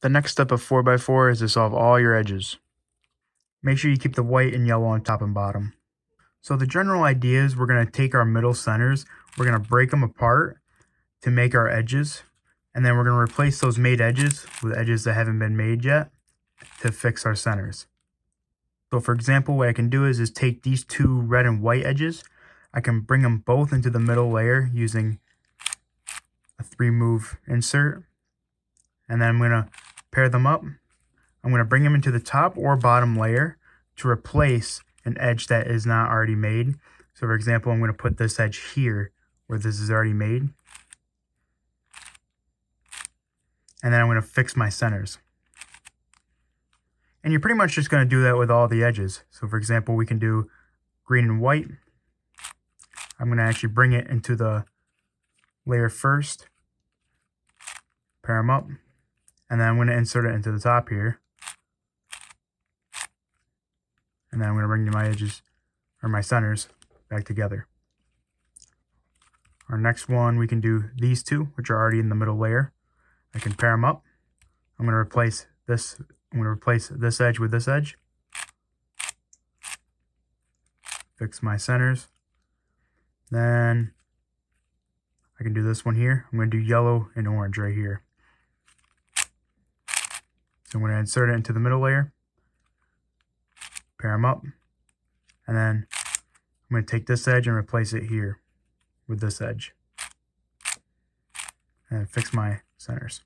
The next step of 4x4 is to solve all your edges. Make sure you keep the white and yellow on top and bottom. So the general idea is we're going to take our middle centers, we're going to break them apart to make our edges, and then we're going to replace those made edges with edges that haven't been made yet to fix our centers. So for example, what I can do is take these two red and white edges, I can bring them both into the middle layer using a 3-move insert, and then I'm going to pair them up. I'm going to bring them into the top or bottom layer to replace an edge that is not already made. So for example, I'm going to put this edge here where this is already made. And then I'm going to fix my centers. And you're pretty much just going to do that with all the edges. So for example, we can do green and white. I'm going to actually bring it into the layer first, pair them up, and then I'm going to insert it into the top here. And then I'm going to bring my edges, or my centers, back together. Our next one, we can do these two, which are already in the middle layer. I can pair them up. I'm going to replace this. I'm going to replace this edge with this edge. Fix my centers. Then I can do this one here. I'm going to do yellow and orange right here. So I'm going to insert it into the middle layer, pair them up, and then I'm going to take this edge and replace it here with this edge, and fix my centers.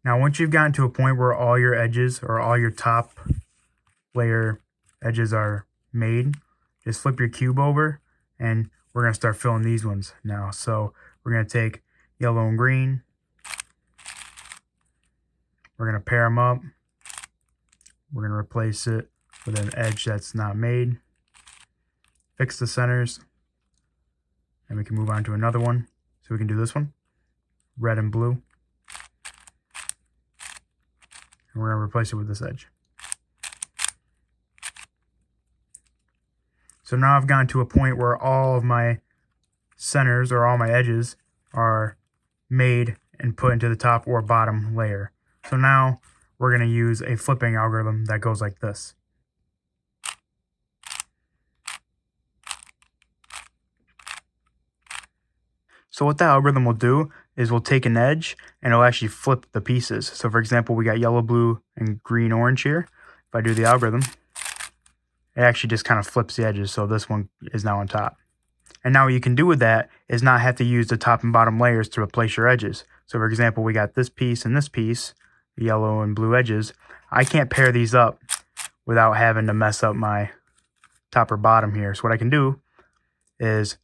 Now once you've gotten to a point where all your edges or all your top layer edges are made, just flip your cube over and we're going to start filling these ones now. So we're going to take yellow and green, we're going to pair them up, we're going to replace it with an edge that's not made, fix the centers, and we can move on to another one. So we can do this one, red and blue, and we're going to replace it with this edge. So now I've gotten to a point where all of my centers or all my edges are made and put into the top or bottom layer. So now we're going to use a flipping algorithm that goes like this. So what that algorithm will do is we'll take an edge and it'll actually flip the pieces. So for example, we got yellow, blue, and green, orange here. If I do the algorithm, it actually just kind of flips the edges. So this one is now on top. And now what you can do with that is not have to use the top and bottom layers to replace your edges. So for example, we got this piece and this piece, the yellow and blue edges. I can't pair these up without having to mess up my top or bottom here. So what I can do is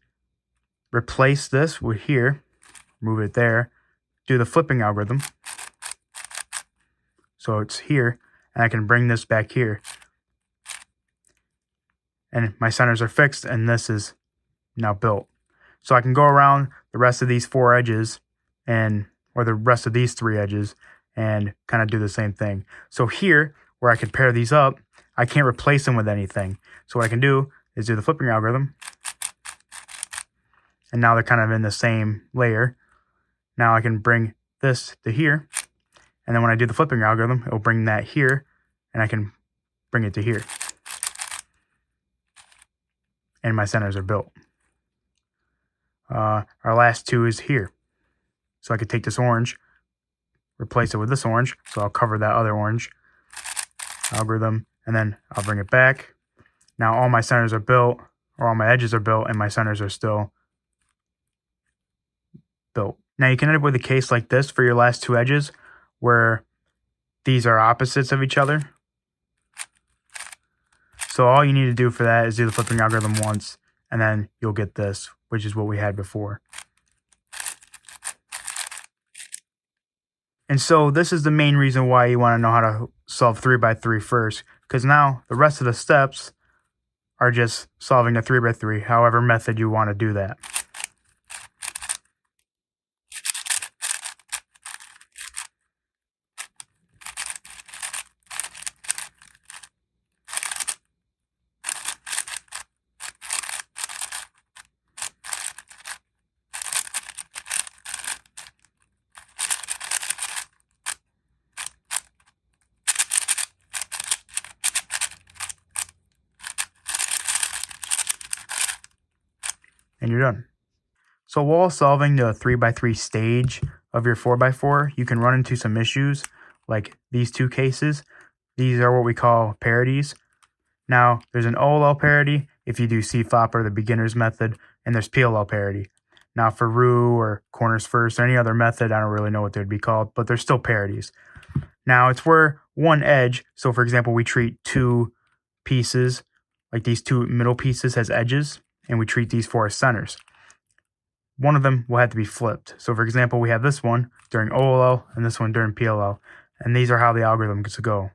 replace this with here, move it there, do the flipping algorithm. So it's here, and I can bring this back here. And my centers are fixed, and this is now built. So I can go around the rest of these 4 edges, or the rest of these 3 edges, and kind of do the same thing. So here, where I could pair these up, I can't replace them with anything. So what I can do is do the flipping algorithm, and now they're kind of in the same layer. Now I can bring this to here, and then when I do the flipping algorithm, it'll bring that here, and I can bring it to here. And my centers are built. Our last 2 is here. So I could take this orange, replace it with this orange, so I'll cover that other orange algorithm, and then I'll bring it back. Now all my centers are built, or all my edges are built, and my centers are still built. Now you can end up with a case like this for your last 2 edges where these are opposites of each other. So all you need to do for that is do the flipping algorithm once, and then you'll get this, which is what we had before. And so this is the main reason why you want to know how to solve 3x3 first, because now the rest of the steps are just solving the 3x3, however method you want to do that. and you're done. So while solving the 3x3 stage of your 4x4, you can run into some issues like these two cases. These are what we call parities. Now, there's an OLL parity if you do CFOP or the beginner's method, and there's PLL parity. Now, for roux or corners first or any other method, I don't really know what they would be called, but they're still parities. Now, it's where one edge, so for example, we treat two pieces, like these two middle pieces as edges, and we treat these four as centers. One of them will have to be flipped. So for example, we have this one during OLL and this one during PLL, and these are how the algorithm gets to go.